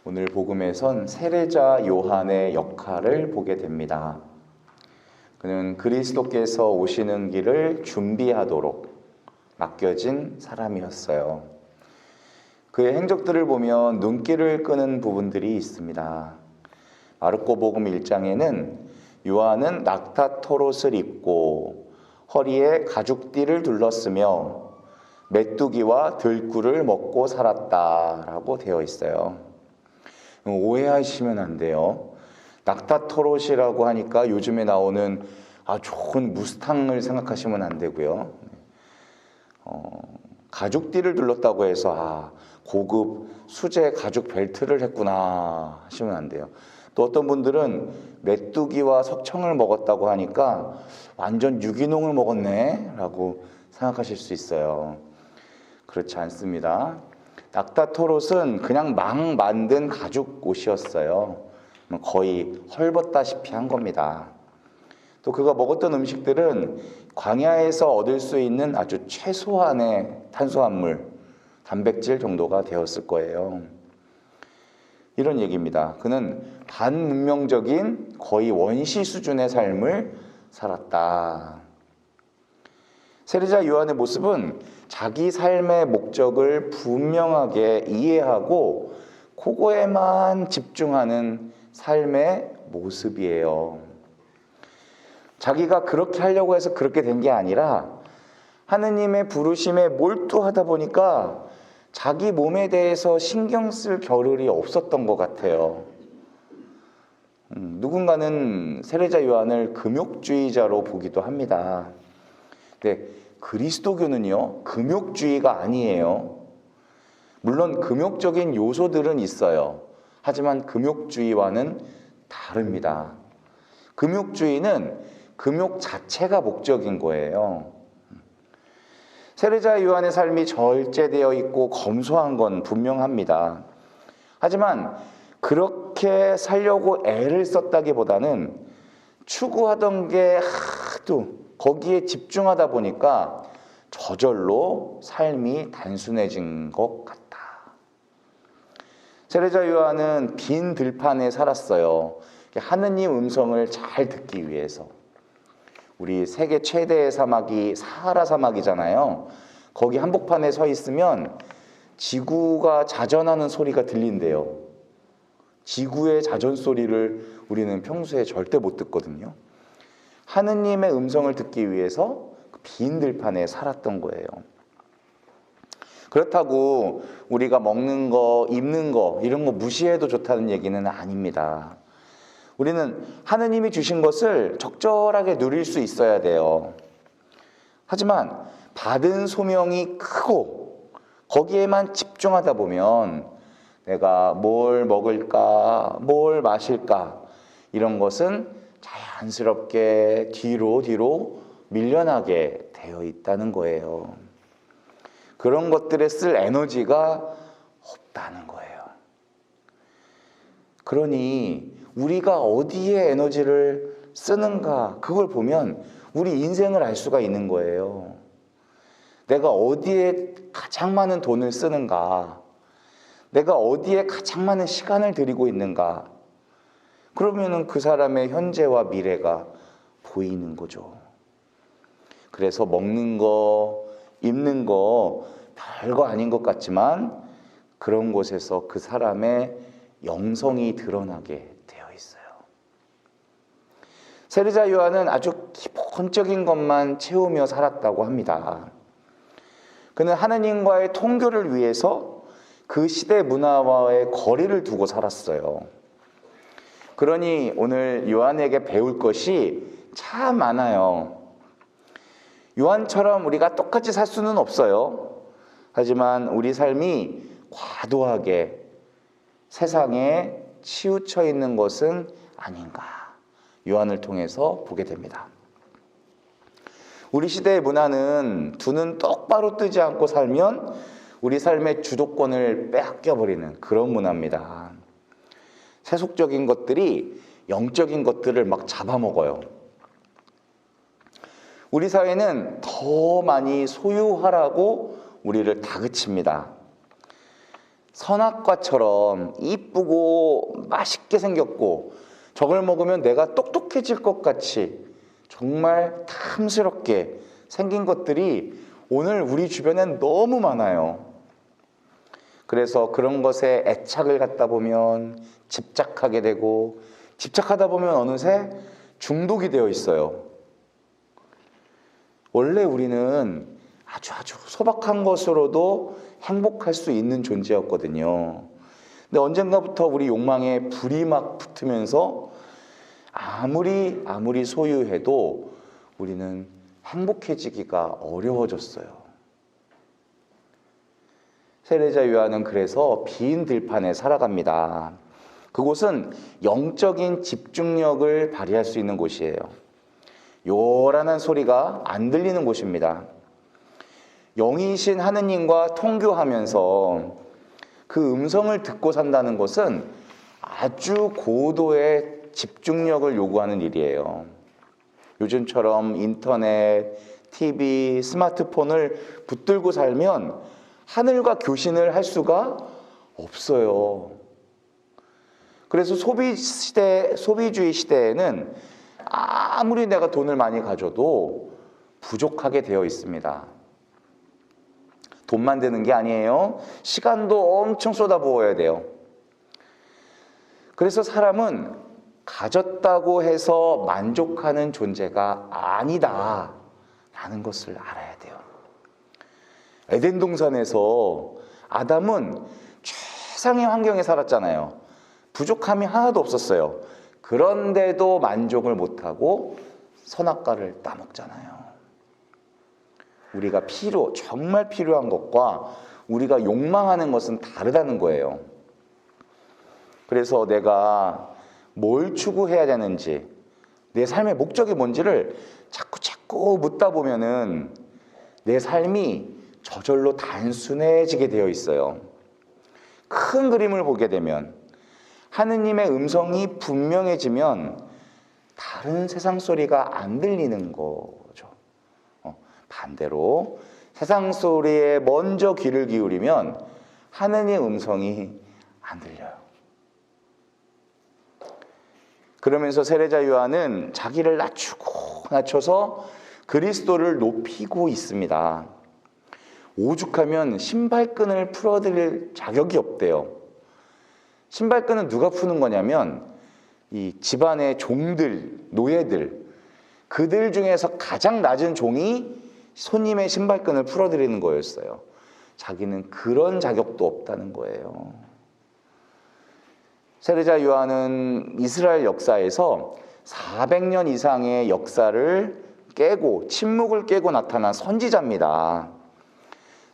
오늘 복음에선 세례자 요한의 역할을 보게 됩니다. 그는 그리스도께서 오시는 길을 준비하도록 맡겨진 사람이었어요. 그의 행적들을 보면 눈길을 끄는 부분들이 있습니다. 마르코 복음 1장에는 요한은 낙타토롯을 입고 허리에 가죽띠를 둘렀으며 메뚜기와 들꿀을 먹고 살았다라고 되어 있어요. 오해하시면 안 돼요. 낙타토롯이라고 하니까 요즘에 나오는 좋은 무스탕을 생각하시면 안 되고요. 가죽띠를 둘렀다고 해서 고급 수제 가죽 벨트를 했구나 하시면 안 돼요. 또 어떤 분들은 메뚜기와 석청을 먹었다고 하니까 완전 유기농을 먹었네 라고 생각하실 수 있어요. 그렇지 않습니다. 낙타토롯은 그냥 막 만든 가죽 옷이었어요. 거의 헐벗다시피 한 겁니다. 또 그가 먹었던 음식들은 광야에서 얻을 수 있는 아주 최소한의 탄수화물, 단백질 정도가 되었을 거예요. 이런 얘기입니다. 그는 반문명적인 거의 원시 수준의 삶을 살았다. 세례자 요한의 모습은 자기 삶의 목적을 분명하게 이해하고 그거에만 집중하는 삶의 모습이에요. 자기가 그렇게 하려고 해서 그렇게 된 게 아니라 하느님의 부르심에 몰두하다 보니까 자기 몸에 대해서 신경 쓸 겨를이 없었던 것 같아요. 누군가는 세례자 요한을 금욕주의자로 보기도 합니다. 근데 그리스도교는요, 금욕주의가 아니에요. 물론 금욕적인 요소들은 있어요. 하지만 금욕주의와는 다릅니다. 금욕주의는 금욕 자체가 목적인 거예요. 세례자 요한의 삶이 절제되어 있고 검소한 건 분명합니다. 하지만 그렇게 살려고 애를 썼다기보다는 추구하던 게 하도 거기에 집중하다 보니까 저절로 삶이 단순해진 것 같다. 세례자 요한은 빈 들판에 살았어요. 하느님 음성을 잘 듣기 위해서. 우리 세계 최대의 사막이 사하라 사막이잖아요. 거기 한복판에 서 있으면 지구가 자전하는 소리가 들린대요. 지구의 자전 소리를 우리는 평소에 절대 못 듣거든요. 하느님의 음성을 듣기 위해서 빈 들판에 살았던 거예요. 그렇다고 우리가 먹는 거, 입는 거 이런 거 무시해도 좋다는 얘기는 아닙니다. 우리는 하느님이 주신 것을 적절하게 누릴 수 있어야 돼요. 하지만 받은 소명이 크고 거기에만 집중하다 보면 내가 뭘 먹을까, 뭘 마실까 이런 것은 자연스럽게 뒤로 밀려나게 되어 있다는 거예요. 그런 것들에 쓸 에너지가 없다는 거예요. 그러니 우리가 어디에 에너지를 쓰는가 그걸 보면 우리 인생을 알 수가 있는 거예요. 내가 어디에 가장 많은 돈을 쓰는가, 내가 어디에 가장 많은 시간을 들이고 있는가, 그러면은 그 사람의 현재와 미래가 보이는 거죠. 그래서 먹는 거, 입는 거 별거 아닌 것 같지만 그런 곳에서 그 사람의 영성이 드러나게 되어 있어요. 세례자 요한은 아주 기본적인 것만 채우며 살았다고 합니다. 그는 하느님과의 통교를 위해서 그 시대 문화와의 거리를 두고 살았어요. 그러니 오늘 요한에게 배울 것이 참 많아요. 요한처럼 우리가 똑같이 살 수는 없어요. 하지만 우리 삶이 과도하게 세상에 치우쳐 있는 것은 아닌가 요한을 통해서 보게 됩니다. 우리 시대의 문화는 두 눈 똑바로 뜨지 않고 살면 우리 삶의 주도권을 빼앗겨버리는 그런 문화입니다. 세속적인 것들이 영적인 것들을 막 잡아먹어요. 우리 사회는 더 많이 소유하라고 우리를 다그칩니다. 선악과처럼 이쁘고 맛있게 생겼고 저걸 먹으면 내가 똑똑해질 것 같이 정말 탐스럽게 생긴 것들이 오늘 우리 주변엔 너무 많아요. 그래서 그런 것에 애착을 갖다 보면 집착하게 되고 집착하다 보면 어느새 중독이 되어 있어요. 원래 우리는 아주 소박한 것으로도 행복할 수 있는 존재였거든요. 근데 언젠가부터 우리 욕망에 불이 막 붙으면서 아무리 소유해도 우리는 행복해지기가 어려워졌어요. 세례자 요한은 그래서 빈 들판에 살아갑니다. 그곳은 영적인 집중력을 발휘할 수 있는 곳이에요. 요란한 소리가 안 들리는 곳입니다. 영이신 하느님과 통교하면서 그 음성을 듣고 산다는 것은 아주 고도의 집중력을 요구하는 일이에요. 요즘처럼 인터넷, TV, 스마트폰을 붙들고 살면 하늘과 교신을 할 수가 없어요. 그래서 소비주의 시대에는 아무리 내가 돈을 많이 가져도 부족하게 되어 있습니다. 돈만 드는 게 아니에요. 시간도 엄청 쏟아부어야 돼요. 그래서 사람은 가졌다고 해서 만족하는 존재가 아니다라는 것을 알아야 돼요. 에덴 동산에서 아담은 최상의 환경에 살았잖아요. 부족함이 하나도 없었어요. 그런데도 만족을 못하고 선악과를 따먹잖아요. 우리가 정말 필요한 것과 우리가 욕망하는 것은 다르다는 거예요. 그래서 내가 뭘 추구해야 되는지, 내 삶의 목적이 뭔지를 자꾸 묻다 보면은 내 삶이 저절로 단순해지게 되어 있어요. 큰 그림을 보게 되면, 하느님의 음성이 분명해지면 다른 세상 소리가 안 들리는 거죠. 반대로 세상 소리에 먼저 귀를 기울이면 하느님의 음성이 안 들려요. 그러면서 세례자 요한은 자기를 낮춰서 그리스도를 높이고 있습니다. 오죽하면 신발끈을 풀어드릴 자격이 없대요. 신발끈은 누가 푸는 거냐면 이 집안의 종들, 노예들, 그들 중에서 가장 낮은 종이 손님의 신발끈을 풀어드리는 거였어요. 자기는 그런 자격도 없다는 거예요. 세례자 요한은 이스라엘 역사에서 400년 이상의 역사를 깨고 침묵을 깨고 나타난 선지자입니다.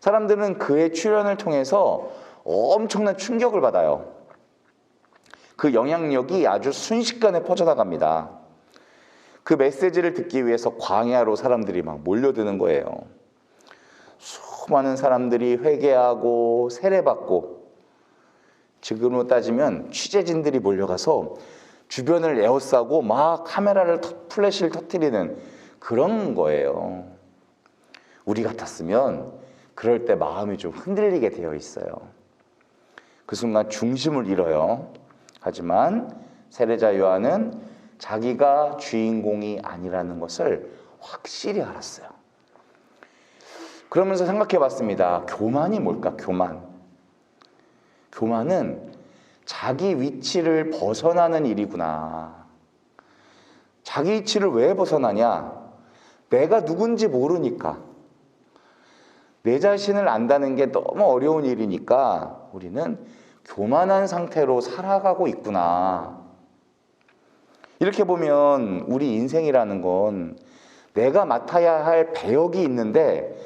사람들은 그의 출현을 통해서 엄청난 충격을 받아요. 그 영향력이 아주 순식간에 퍼져나갑니다. 그 메시지를 듣기 위해서 광야로 사람들이 막 몰려드는 거예요. 수많은 사람들이 회개하고 세례받고, 지금으로 따지면 취재진들이 몰려가서 주변을 에워싸고 막 플래시를 터뜨리는 그런 거예요. 우리 같았으면 그럴 때 마음이 좀 흔들리게 되어 있어요. 그 순간 중심을 잃어요. 하지만 세례자 요한은 자기가 주인공이 아니라는 것을 확실히 알았어요. 그러면서 생각해 봤습니다. 교만이 뭘까? 교만은 자기 위치를 벗어나는 일이구나. 자기 위치를 왜 벗어나냐? 내가 누군지 모르니까. 내 자신을 안다는 게 너무 어려운 일이니까 우리는 교만한 상태로 살아가고 있구나. 이렇게 보면 우리 인생이라는 건 내가 맡아야 할 배역이 있는데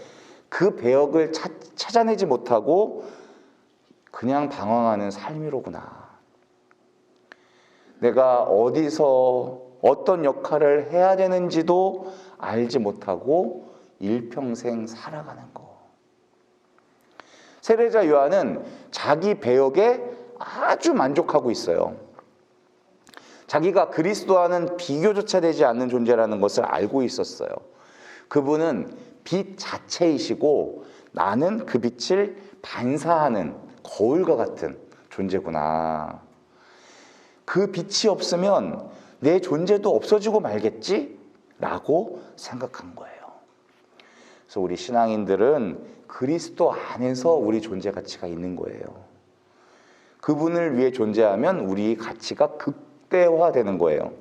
그 배역을 찾아내지 못하고 그냥 방황하는 삶이로구나. 내가 어디서 어떤 역할을 해야 되는지도 알지 못하고 일평생 살아가는 거. 세례자 요한은 자기 배역에 아주 만족하고 있어요. 자기가 그리스도와는 비교조차 되지 않는 존재라는 것을 알고 있었어요. 그분은 빛 자체이시고 나는 그 빛을 반사하는 거울과 같은 존재구나. 그 빛이 없으면 내 존재도 없어지고 말겠지? 라고 생각한 거예요. 그래서 우리 신앙인들은 그리스도 안에서 우리 존재 가치가 있는 거예요. 그분을 위해 존재하면 우리 가치가 극대화되는 거예요.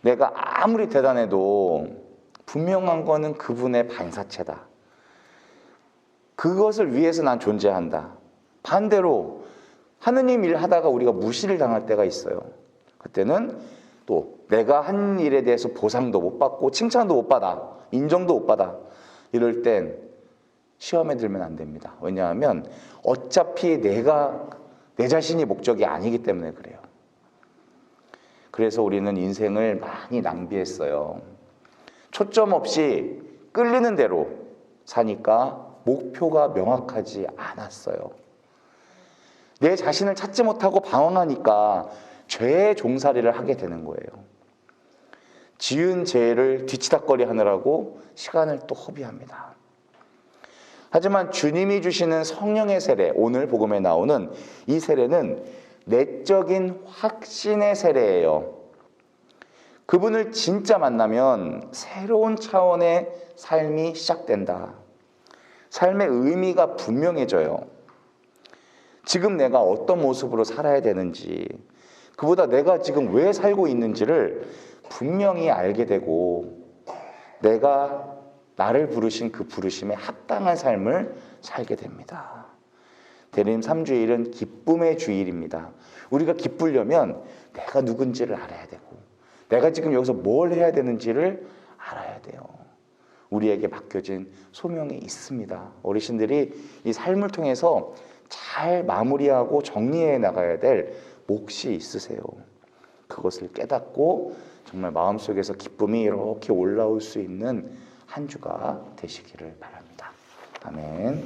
내가 아무리 대단해도 분명한 거는 그분의 반사체다. 그것을 위해서 난 존재한다. 반대로 하느님 일 하다가 우리가 무시를 당할 때가 있어요. 그때는 또 내가 한 일에 대해서 보상도 못 받고 칭찬도 못 받아, 인정도 못 받아. 이럴 땐 시험에 들면 안 됩니다. 왜냐하면 어차피 내 자신이 목적이 아니기 때문에 그래요. 그래서 우리는 인생을 많이 낭비했어요. 초점 없이 끌리는 대로 사니까 목표가 명확하지 않았어요. 내 자신을 찾지 못하고 방황하니까 죄의 종살이를 하게 되는 거예요. 지은 죄를 뒤치다꺼리 하느라고 시간을 또 허비합니다. 하지만 주님이 주시는 성령의 세례, 오늘 복음에 나오는 이 세례는 내적인 확신의 세례예요. 그분을 진짜 만나면 새로운 차원의 삶이 시작된다. 삶의 의미가 분명해져요. 지금 내가 어떤 모습으로 살아야 되는지, 그보다 내가 지금 왜 살고 있는지를 분명히 알게 되고, 내가 나를 부르신 그 부르심에 합당한 삶을 살게 됩니다. 대림 3주일은 기쁨의 주일입니다. 우리가 기쁘려면 내가 누군지를 알아야 되고, 내가 지금 여기서 뭘 해야 되는지를 알아야 돼요. 우리에게 맡겨진 소명이 있습니다. 어르신들이 이 삶을 통해서 잘 마무리하고 정리해 나가야 될 몫이 있으세요. 그것을 깨닫고 정말 마음속에서 기쁨이 이렇게 올라올 수 있는 한 주가 되시기를 바랍니다. 아멘.